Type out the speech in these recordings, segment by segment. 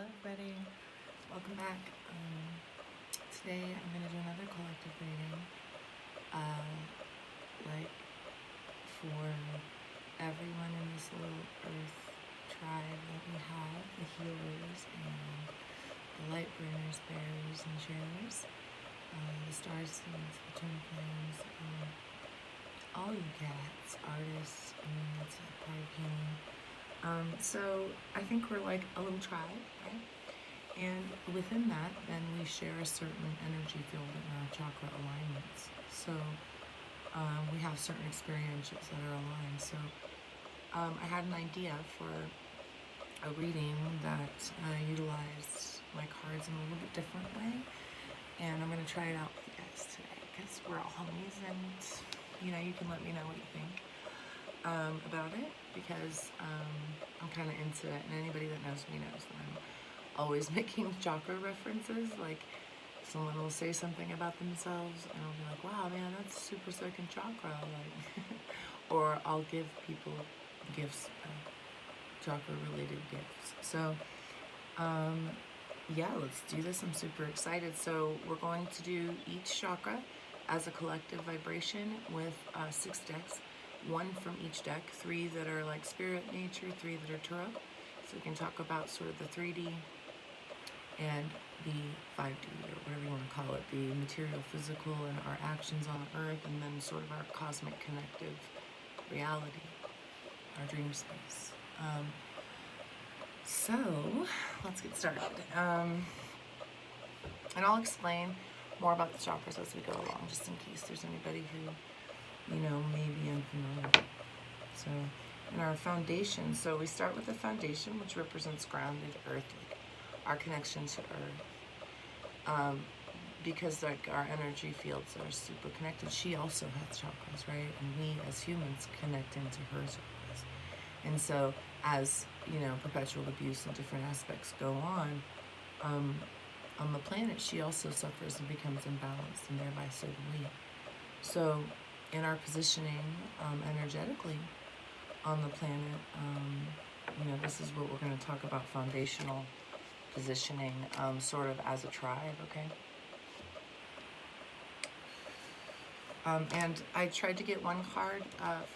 everybody. Welcome back. Today I'm going to do another collective reading. Like for everyone in this little earth tribe that we have, the healers and the light bringers, bearers and sharers, the starseeds, the twin flames, all you cats, artists, that's a part of healing. So I think we're like a little tribe, right? And within that, then we share a certain energy field in our chakra alignments. So we have certain experientials that are aligned. So I had an idea for a reading that utilized my cards in a little bit different way. And I'm going to try it out with you guys today because we're all homies and, you can let me know what you think about it because I'm kind of into it. And anybody that knows me knows that I'm always making chakra references. Like someone will say something about themselves and I'll be like, wow, man, that's super second chakra. Like, or I'll give people gifts, chakra related gifts. So, yeah, let's do this. I'm super excited. So we're going to do each chakra as a collective vibration with 6 decks, 1 from each deck, 3 that are like spirit nature, 3 that are tarot. So we can talk about sort of the 3D and the 5D, or whatever you want to call it, the material, physical, and our actions on Earth, and then sort of our cosmic connective reality, our dream space. So let's get started. And I'll explain more about the chakras as we go along, just in case there's anybody who, may be unfamiliar. So in our foundation, so we start with the foundation, which represents grounded earth, like our connection to earth. Because like our energy fields are super connected. She also has chakras, right? And we as humans connect into her chakras. And so as, perpetual abuse and different aspects go on the planet, she also suffers and becomes imbalanced, and thereby so do we. So in our positioning energetically on the planet, this is what we're going to talk about, foundational positioning, sort of as a tribe, okay? And I tried to get 1 card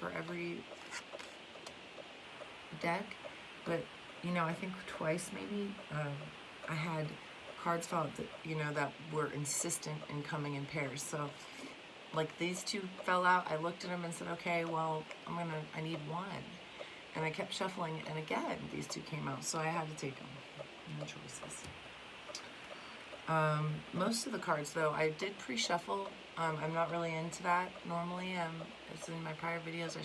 for every deck, but I think twice maybe I had cards felt that that were insistent in coming in pairs. So like these 2 fell out, I looked at them and said, okay, well, I need 1, and I kept shuffling, and again these 2 came out, so I had to take them. No choices. Most of the cards though I did pre-shuffle. I'm not really into that normally. It's in my prior videos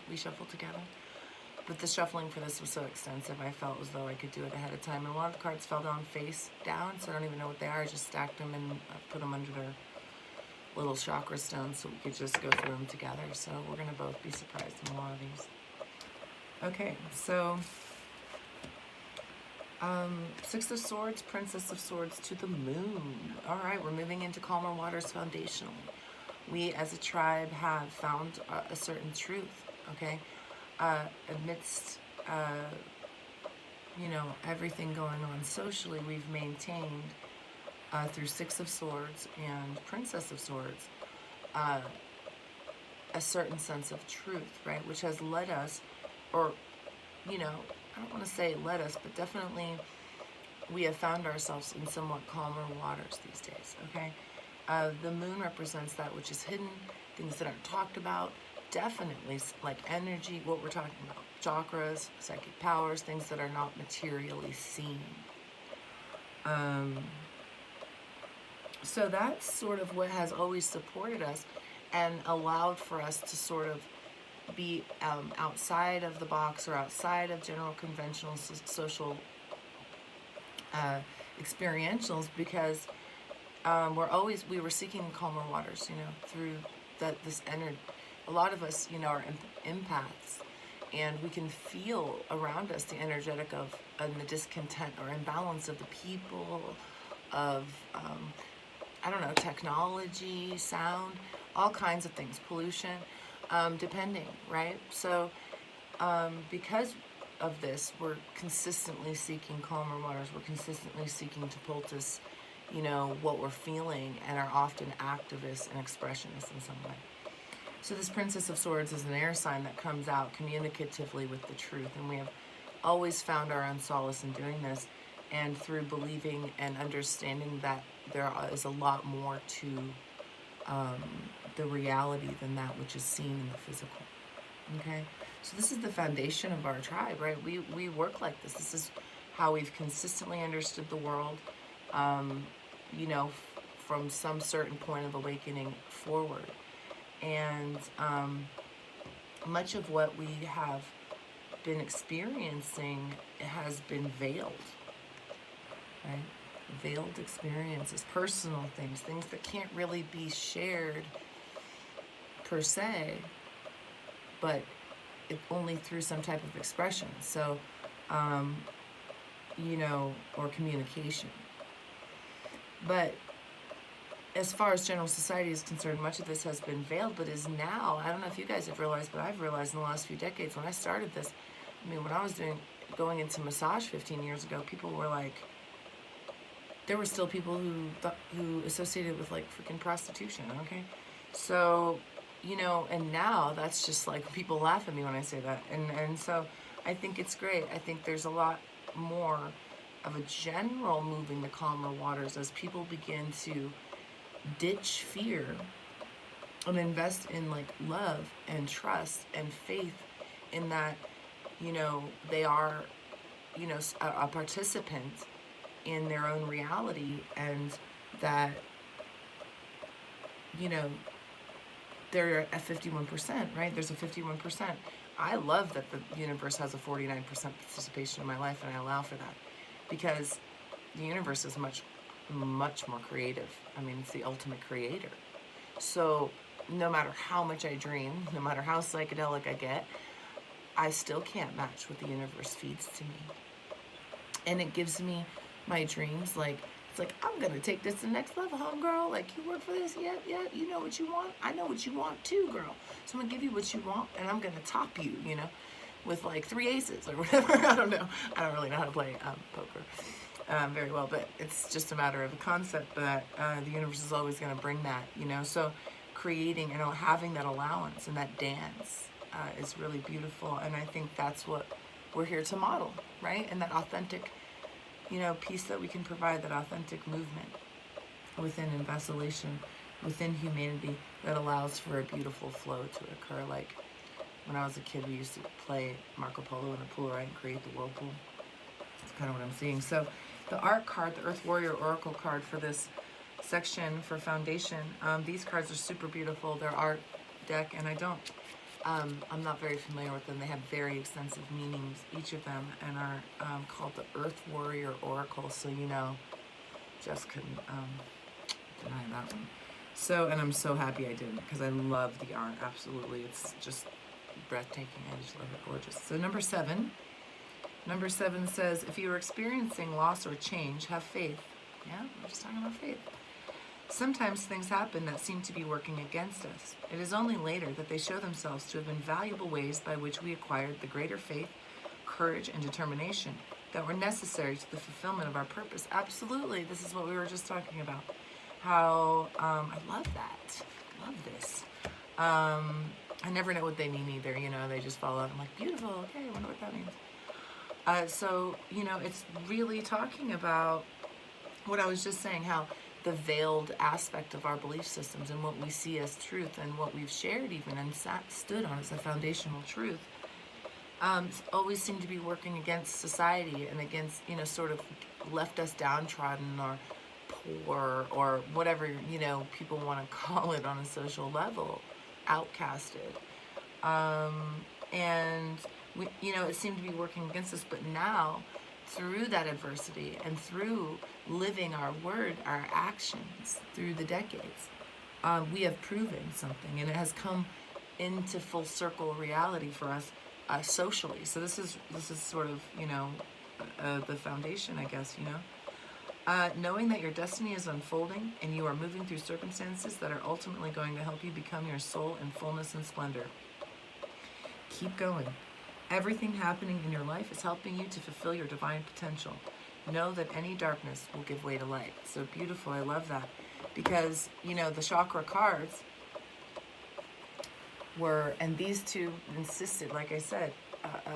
we shuffled together. But the shuffling for this was so extensive, I felt as though I could do it ahead of time. And a lot of the cards fell down face down, so I don't even know what they are. I just stacked them and put them under their little chakra stones so we could just go through them together. So we're going to both be surprised in a lot of these. Okay, so 6 of Swords, Princess of Swords to the moon. All right, we're moving into calmer waters foundationally. We as a tribe have found a certain truth, okay? Amidst, everything going on socially, we've maintained through 6 of Swords and Princess of Swords a certain sense of truth, right? Which has led us, or, I don't want to say led us, but definitely we have found ourselves in somewhat calmer waters these days, okay? The moon represents that which is hidden, things that aren't talked about, definitely like energy, what we're talking about, chakras, psychic powers, things that are not materially seen. So that's sort of what has always supported us and allowed for us to sort of be outside of the box or outside of general conventional social experientials, because we were seeking calmer waters, through this energy. A lot of us, are empaths, and we can feel around us the energetic of the discontent or imbalance of the people, of technology, sound, all kinds of things, pollution, depending, right? So because of this, we're consistently seeking calmer waters. We're consistently seeking to poultice, what we're feeling, and are often activists and expressionists in some way. So this Princess of Swords is an air sign that comes out communicatively with the truth, and we have always found our own solace in doing this, and through believing and understanding that there is a lot more to the reality than that which is seen in the physical. Okay? So this is the foundation of our tribe, right? We work like this. This is how we've consistently understood the world, from some certain point of awakening forward. And much of what we have been experiencing has been veiled, right? Veiled experiences, personal things that can't really be shared per se, but only through some type of expression. So, or communication. But as far as general society is concerned, much of this has been veiled, but is now, I don't know if you guys have realized, but I've realized in the last few decades, when I started this, when I was going into massage 15 years ago, people were like, there were still people who associated with like freaking prostitution, okay? So, and now that's just like, people laugh at me when I say that. And so I think it's great. I think there's a lot more of a general moving to calmer waters as people begin to ditch fear and invest in like love and trust and faith in that, they are, a participant in their own reality, and that, they're at 51%, right? There's a 51%. I love that the universe has a 49% participation in my life, and I allow for that, because the universe is much, much more creative. It's the ultimate creator. So no matter how much I dream, no matter how psychedelic I get, I still can't match what the universe feeds to me. And it gives me my dreams, like, it's like, I'm going to take this to the next level, homegirl. Like, you work for this? Yeah, you know what you want? I know what you want too, girl. So I'm going to give you what you want, and I'm going to top you, with like 3 aces or whatever. I don't know. I don't really know how to play poker very well, but it's just a matter of the concept that the universe is always going to bring that, So creating and having that allowance and that dance is really beautiful. And I think that's what we're here to model, right? And that authentic, piece that we can provide, that authentic movement within vacillation, within humanity, that allows for a beautiful flow to occur. Like when I was a kid, we used to play Marco Polo in a pool, right, and create the whirlpool. That's kind of what I'm seeing. So the art card, the Earth Warrior Oracle card for this section for foundation, these cards are super beautiful. They're art deck, and I'm not very familiar with them. They have very extensive meanings, each of them, and are called the Earth Warrior Oracle. So, just couldn't deny that one. So, and I'm so happy I didn't, because I love the art, absolutely. It's just breathtaking. I just love it, gorgeous. So number 7 says, if you are experiencing loss or change, have faith. Yeah, we're just talking about faith. Sometimes things happen that seem to be working against us. It is only later that they show themselves to have been valuable ways by which we acquired the greater faith, courage, and determination that were necessary to the fulfillment of our purpose. Absolutely. This is what we were just talking about. How I love that. Love this. I never know what they mean either. They just fall out. I'm like, beautiful. Okay, I wonder what that means. So, it's really talking about what I was just saying, how the veiled aspect of our belief systems and what we see as truth and what we've shared even and stood on as a foundational truth always seem to be working against society and against, sort of left us downtrodden or poor or whatever, people want to call it on a social level, outcasted. And, it seemed to be working against us, but now, through that adversity and through living our word, our actions through the decades, we have proven something, and it has come into full circle reality for us socially. So this is sort of, the foundation, I guess, knowing that your destiny is unfolding and you are moving through circumstances that are ultimately going to help you become your soul in fullness and splendor. Keep going. Everything happening in your life is helping you to fulfill your divine potential. Know that any darkness will give way to light. So beautiful. I love that. Because, you know, the chakra cards were, and these two insisted, like I said,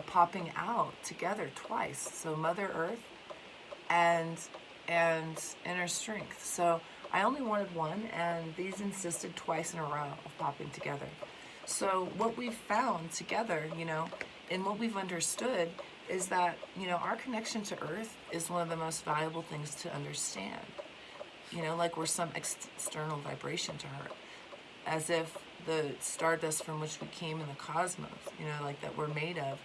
popping out together twice. So Mother Earth and Inner Strength. So I only wanted one, and these insisted twice in a row of popping together. So what we've found together, you know, and what we've understood is that, you know, our connection to Earth is one of the most valuable things to understand. You know, like we're some external vibration to her, as if the stardust from which we came in the cosmos, you know, like that we're made of,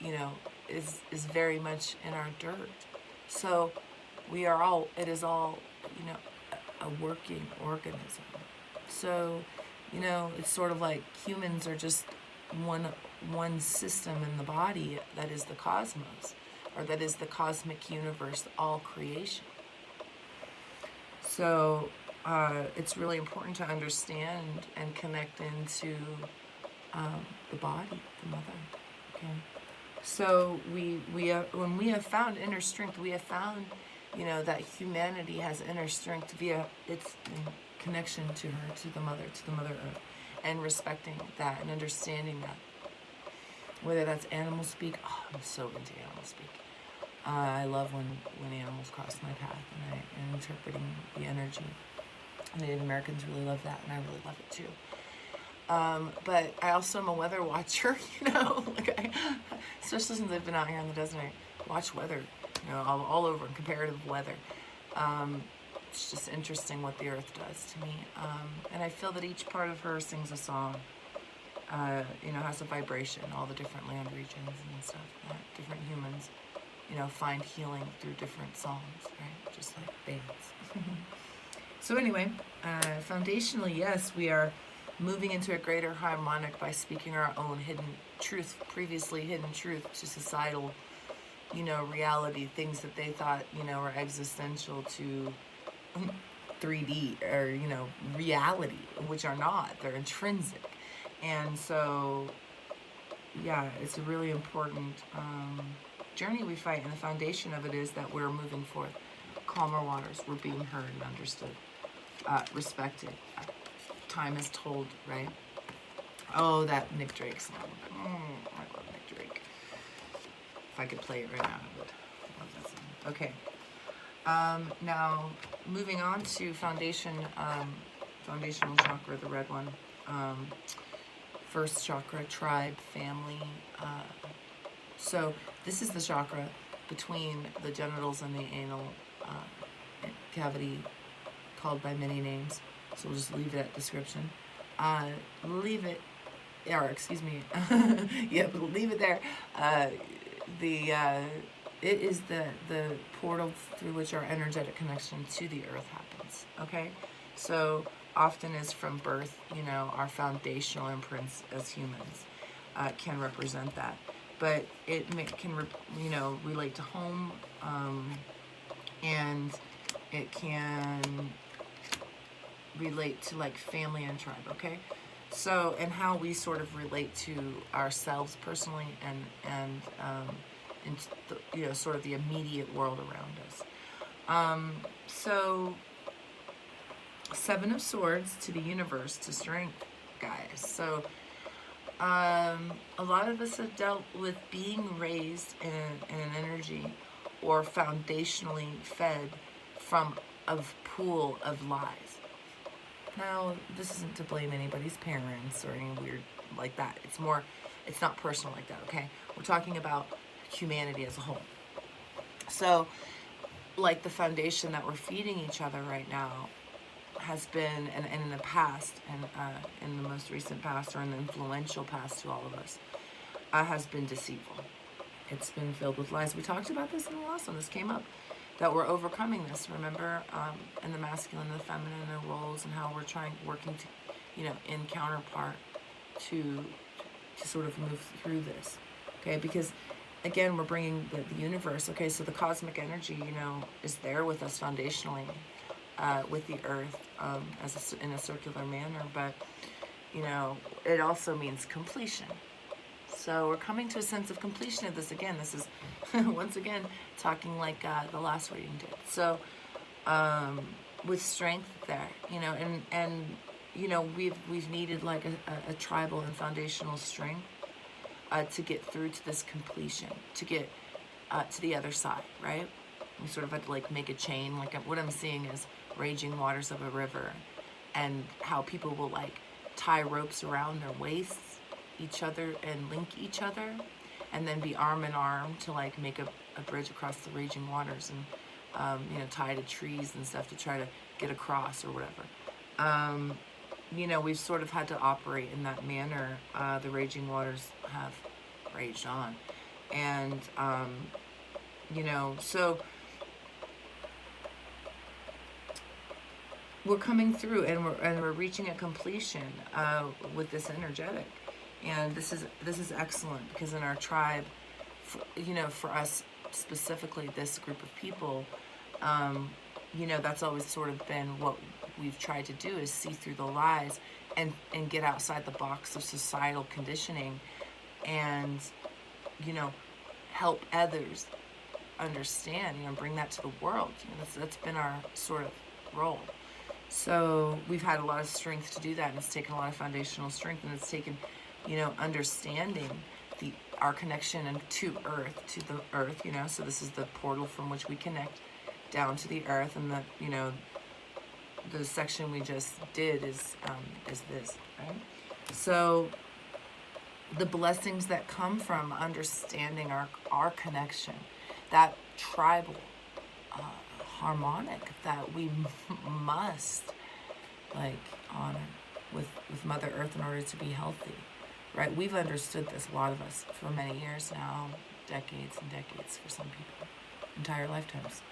you know, is very much in our dirt. So we are all, it is all, you know, a working organism. So, you know, it's sort of like humans are just one system in the body that is the cosmos, or that is the cosmic universe, all creation. So it's really important to understand and connect into the body, the mother. Okay. So when we have found inner strength, we have found, you know, that humanity has inner strength via its connection to her, to the Mother Earth, and respecting that and understanding that. Whether that's animal speak, oh, I'm so into animal speak. I love when animals cross my path and interpreting the energy. Native Americans really love that, and I really love it too. But I also am a weather watcher, you know, like especially since I've been out here in the desert, I watch weather, you know, all over, comparative weather. It's just interesting what the earth does to me. And I feel that each part of her sings a song, you know, has a vibration, all the different land regions and stuff, different humans, you know, find healing through different songs, right? Just like bands. So anyway, foundationally, yes, we are moving into a greater harmonic by speaking our own hidden truth, previously hidden truth to societal, you know, reality, things that they thought, you know, were existential to 3D or, you know, reality, which are not. They're intrinsic. And so, yeah, it's a really important journey we fight, and the foundation of it is that we're moving forth calmer waters. We're being heard and understood, respected. Time is told, right? Oh, that Nick Drake song. I love Nick Drake. If I could play it right now, I would. I love that song. Okay. Now, moving on to foundational chakra, the red one. First chakra, tribe, family. So this is the chakra between the genitals and the anal cavity, called by many names. So we'll just leave that description. Leave it, or excuse me, yeah, but leave it there. It is the portal through which our energetic connection to the earth happens. Okay, so often is from birth. You know, our foundational imprints as humans can represent that, but it can you know, relate to home, and it can relate to like family and tribe. Okay, so and how we sort of relate to ourselves personally and the, you know, sort of the immediate world around us. So 7 of Swords to the universe, to strength, guys. So a lot of us have dealt with being raised in an energy or foundationally fed from a pool of lies. Now, this isn't to blame anybody's parents or any weird like that. It's more, it's not personal like that, okay? We're talking about humanity as a whole. So, like the foundation that we're feeding each other right now has been, and in the past, and in the most recent past, or in the influential past to all of us, has been deceitful. It's been filled with lies. We talked about this in the last one. This came up, that we're overcoming this, remember, in the masculine and the feminine, their roles, and how we're working to, you know, in counterpart to sort of move through this, okay? Because again, we're bringing the universe, okay? So the cosmic energy, you know, is there with us foundationally, with the earth, in a circular manner, but, you know, it also means completion. So we're coming to a sense of completion of this again. This is once again talking like the last reading did. So with strength there, you know, and you know, we've needed like a tribal and foundational strength to get through to this completion, to get to the other side, right? We sort of had to like make a chain. Like what I'm seeing is raging waters of a river, and how people will like tie ropes around their waists, each other, and link each other, and then be arm in arm to like make a bridge across the raging waters, and you know, tie to trees and stuff to try to get across or whatever. You know, we've sort of had to operate in that manner. The raging waters have raged on, and you know, so we're coming through, and we're reaching a completion with this energetic, and this is excellent, because in our tribe, you know, for us specifically, this group of people, you know, that's always sort of been what we've tried to do, is see through the lies and get outside the box of societal conditioning, and you know, help others understand, you know, bring that to the world. You know, that's been our sort of role. So we've had a lot of strength to do that, and it's taken a lot of foundational strength, and it's taken, you know, understanding our connection to the earth, you know. So this is the portal from which we connect down to the earth, and the, you know, the section we just did is this, right? So the blessings that come from understanding our connection, that tribal harmonic that we must like honor with Mother Earth in order to be healthy, right? We've understood this, a lot of us, for many years now, decades and decades for some people, entire lifetimes.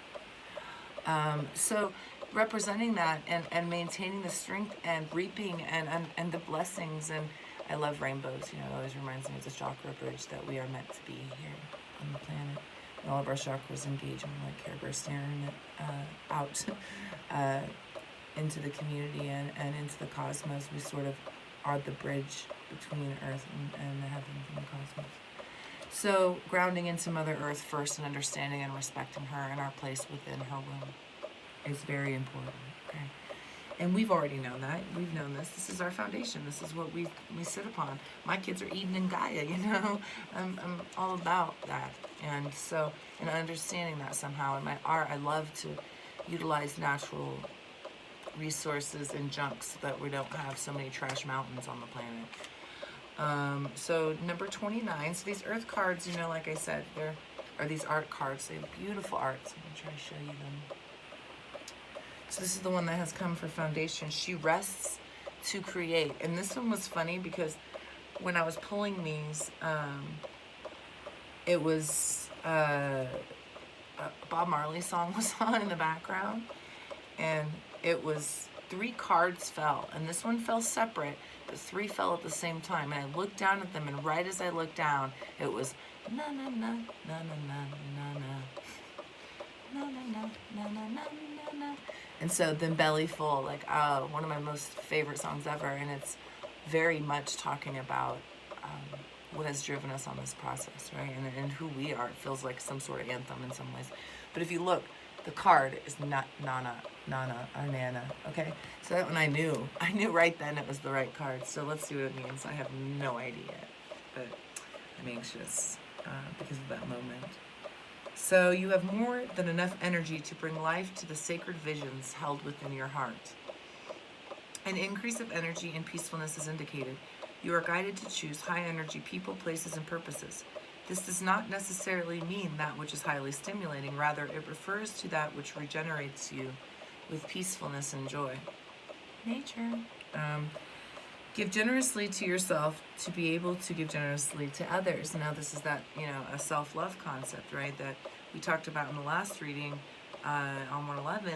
So representing that and maintaining the strength and reaping and the blessings, and I love rainbows, you know, it always reminds me of the chakra bridge that we are meant to be here on the planet. And all of our chakras engage, and like Care Bear staring out into the community and into the cosmos. We sort of are the bridge between Earth and the heavens and the cosmos. So grounding into Mother Earth first, and understanding and respecting her and our place within her womb is very important, okay? And we've already known that. We've known this. This is our foundation. This is what we sit upon. My kids are Eden and Gaia, you know? I'm all about that. And so, and understanding that somehow. In my art, I love to utilize natural resources and junk so that we don't have so many trash mountains on the planet. So number 29. So these earth cards, you know, like I said, are these art cards. They have beautiful arts. I'm going to try to show you them. So this is the one that has come for foundation. She rests to create. And this one was funny because when I was pulling these, it was a Bob Marley song was on in the background. And it was 3 cards fell. And this one fell separate, but 3 fell at the same time. And I looked down at them, and right as I looked down, it was na na na na na na na na na na na na na na na. And so then Belly Full, like one of my most favorite songs ever, and it's very much talking about what has driven us on this process, right? And who we are. It feels like some sort of anthem in some ways. But if you look, the card is not Nana, or Nana, okay? So that one I knew right then it was the right card. So let's see what it means. I have no idea, but I'm anxious because of that moment. So you have more than enough energy to bring life to the sacred visions held within your heart. An increase of energy and peacefulness is indicated. You are guided to choose high energy people, places, and purposes. This does not necessarily mean that which is highly stimulating. Rather, it refers to that which regenerates you with peacefulness and joy. Nature. Give generously to yourself to be able to give generously to others. Now this is that, you know, a self-love concept, right, that we talked about in the last reading on 111,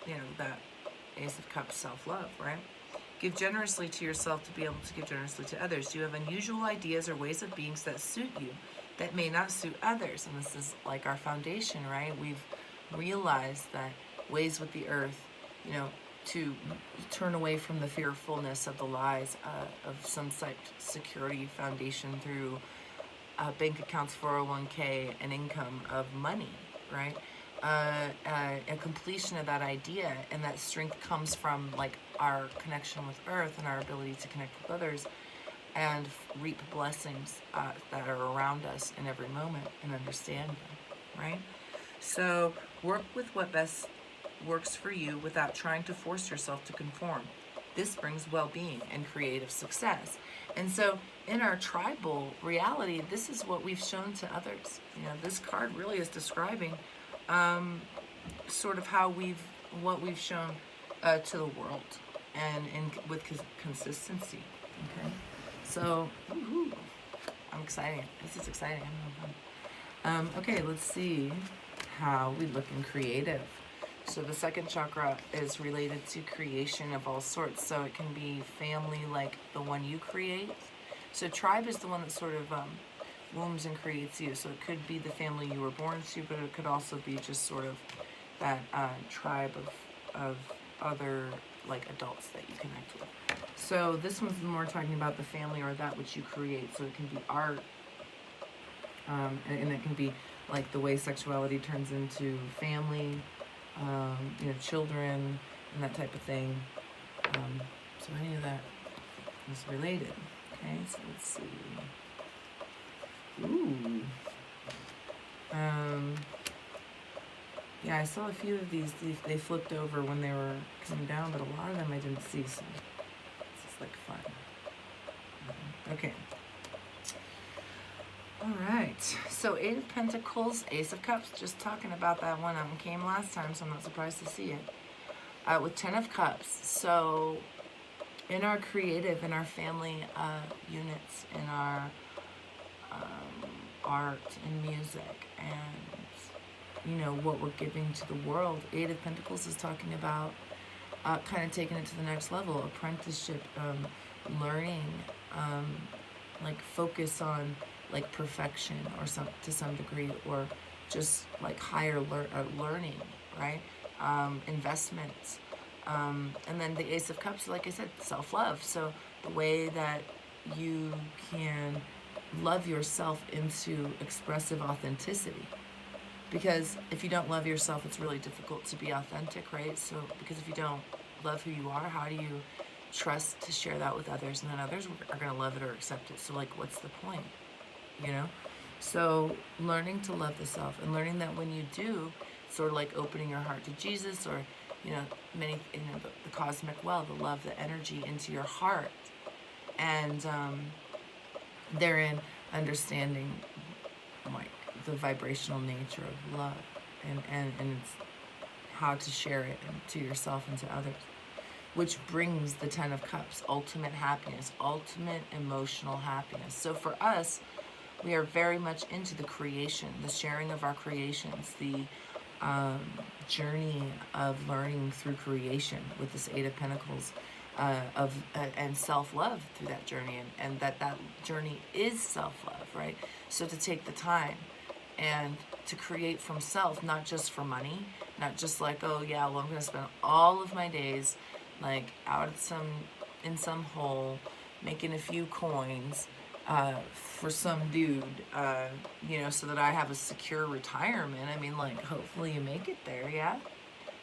you know, that Ace of Cups, self-love, right? Give generously to yourself to be able to give generously to others. You have unusual ideas or ways of being that suit you that may not suit others. And this is like our foundation, right? We've realized that ways with the earth, you know, to turn away from the fearfulness of the lies of some security foundation through bank accounts, 401k, and income of money, right? A completion of that idea, and that strength comes from like our connection with Earth and our ability to connect with others and reap blessings that are around us in every moment and understand them, right? So work with what best works for you without trying to force yourself to conform. This brings well-being and creative success. And so in our tribal reality, this is what we've shown to others. You know, this card really is describing sort of what we've shown to the world, and with consistency. Okay, so I'm excited. This is exciting. I'm having fun. Okay, let's see how we look in creative. So the second chakra is related to creation of all sorts. So it can be family, like the one you create. So tribe is the one that sort of wombs and creates you. So it could be the family you were born to, but it could also be just sort of that tribe of other like adults that you connect with. So this one's more talking about the family or that which you create. So it can be art, and it can be like the way sexuality turns into family, you know, children, and that type of thing. So any of that is related. Okay, so let's see. Ooh. Yeah, I saw a few of these. They flipped over when they were coming down, but a lot of them I didn't see, so this is like fun. Okay. All right. So 8 of Pentacles, Ace of Cups. Just talking about that one. Came last time, so I'm not surprised to see it. With 10 of Cups. So in our creative, in our family units, in our art and music, and you know what we're giving to the world, 8 of Pentacles is talking about kind of taking it to the next level, apprenticeship, learning, like focus on like perfection or to some degree, or just like higher learning, right? Investments, and then the Ace of Cups, like I said, self-love. So the way that you can love yourself into expressive authenticity. Because if you don't love yourself, it's really difficult to be authentic, right? So, because if you don't love who you are, how do you trust to share that with others? And then others are going to love it or accept it. So, like, what's the point? You know? So, learning to love the self, and learning that when you do, sort of like opening your heart to Jesus, or, you know, the cosmic well, the love, the energy into your heart. And therein understanding, like, the vibrational nature of love, and it's how to share it to yourself and to others, which brings the 10 of Cups, ultimate happiness, ultimate emotional happiness. So for us, we are very much into the creation, the sharing of our creations, the journey of learning through creation with this 8 of Pentacles, and self-love through that journey, and that journey is self-love, right? So to take the time and to create from self, not just for money, not just like, oh yeah, well I'm going to spend all of my days like out in some hole making a few coins for some dude, you know, so that I have a secure retirement. I mean, like, hopefully you make it there, yeah?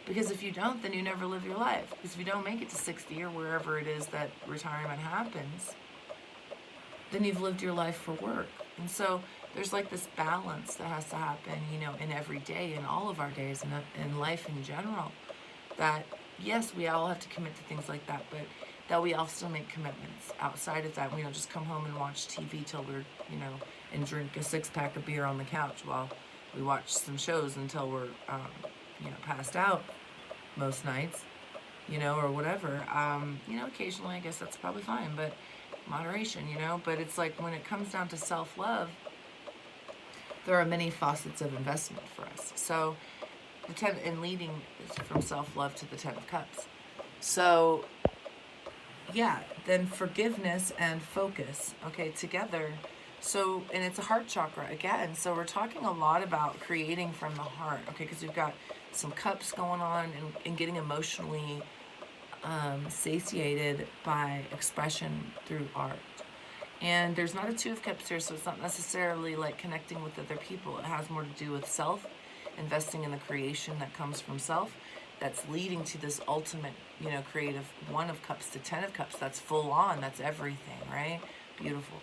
Because if you don't, then you never live your life. Because if you don't make it to 60 or wherever it is that retirement happens, then you've lived your life for work. And so there's like this balance that has to happen, you know, in every day, in all of our days, and in life in general. That, yes, we all have to commit to things like that, but that we also make commitments outside of that. We don't just come home and watch TV till we're, you know, and drink a 6-pack of beer on the couch while we watch some shows until we're, you know, passed out most nights, you know, or whatever. You know, occasionally I guess that's probably fine, but moderation, you know. But it's like when it comes down to self-love, there are many facets of investment for us. So the 10 and leading is from self-love to the 10 of Cups. So yeah, then forgiveness and focus, okay, together. So, and it's a heart chakra again. So we're talking a lot about creating from the heart, okay, because we've got some cups going on, and getting emotionally satiated by expression through art. And there's not a Two of Cups here, so it's not necessarily like connecting with other people. It has more to do with self, investing in the creation that comes from self, that's leading to this ultimate, you know, creative One of Cups to Ten of Cups. That's full on, that's everything, right? Beautiful.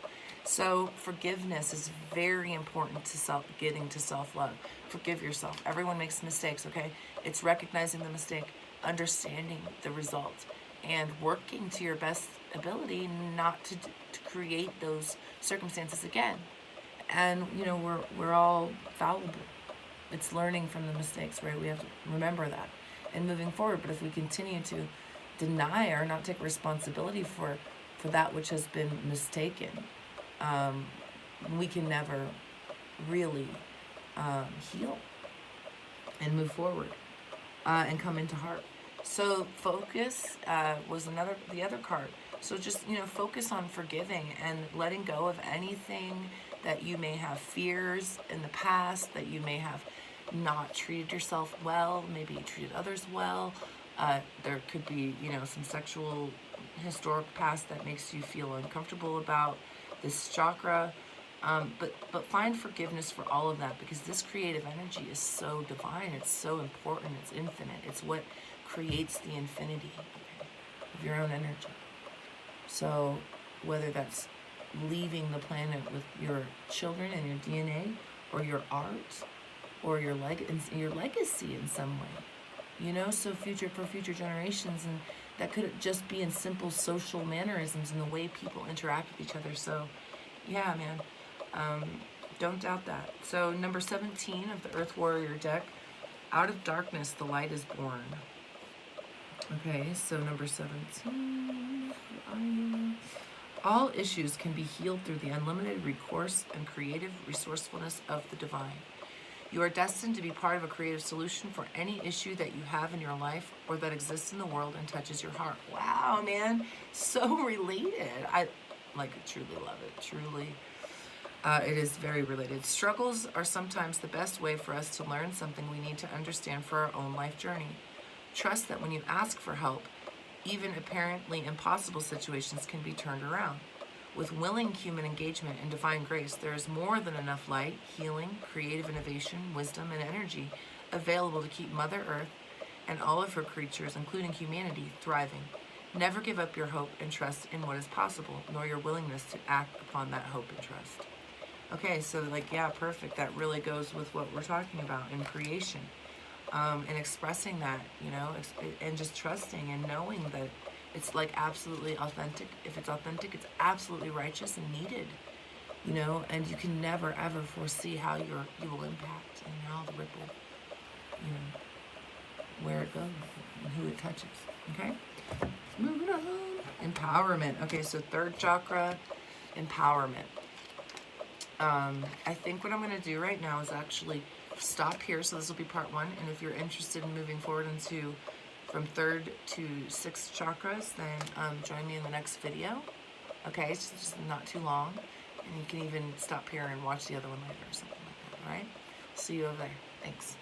So forgiveness is very important to getting to self-love. Forgive yourself. Everyone makes mistakes, okay? It's recognizing the mistake, understanding the result, and working to your best ability not to create those circumstances again. And you know, we're all fallible. It's learning from the mistakes, right? We have to remember that and moving forward. But if we continue to deny or not take responsibility for that which has been mistaken, we can never really heal and move forward and come into heart. So focus was the other card. So just, you know, focus on forgiving and letting go of anything that you may have fears in the past, that you may have not treated yourself well, maybe you treated others well. There could be, you know, some sexual historic past that makes you feel uncomfortable about this chakra. But find forgiveness for all of that, because this creative energy is so divine, it's so important, it's infinite. It's what creates the infinity of your own energy. So whether that's leaving the planet with your children and your DNA, or your art, or your legacy in some way, you know, so for future generations, and that could just be in simple social mannerisms and the way people interact with each other. So yeah, man, don't doubt that. So number 17 of the Earth Warrior deck, out of darkness the light is born. Okay, so number 17, all issues can be healed through the unlimited recourse and creative resourcefulness of the divine. You are destined to be part of a creative solution for any issue that you have in your life or that exists in the world and touches your heart. Wow, man, so related. I truly love it, truly. It is very related. Struggles are sometimes the best way for us to learn something we need to understand for our own life journey. Trust that when you ask for help, even apparently impossible situations can be turned around. With willing human engagement and divine grace, there is more than enough light, healing, creative innovation, wisdom, and energy available to keep Mother Earth and all of her creatures, including humanity, thriving. Never give up your hope and trust in what is possible, nor your willingness to act upon that hope and trust. Okay, so yeah, perfect. That really goes with what we're talking about in creation. And expressing that, you know, and just trusting and knowing that it's absolutely authentic. If it's authentic, it's absolutely righteous and needed, you know, and you can never ever foresee how you will impact and how the ripple, you know, where it goes and who it touches. Okay, moving on. Empowerment. Okay, so third chakra, empowerment. I think what I'm going to do right now is actually stop here. So this will be part 1. And if you're interested in moving forward into from 3rd to 6th chakras, then join me in the next video. Okay, it's just not too long. And you can even stop here and watch the other one later or something like that. All right? See you over there. Thanks.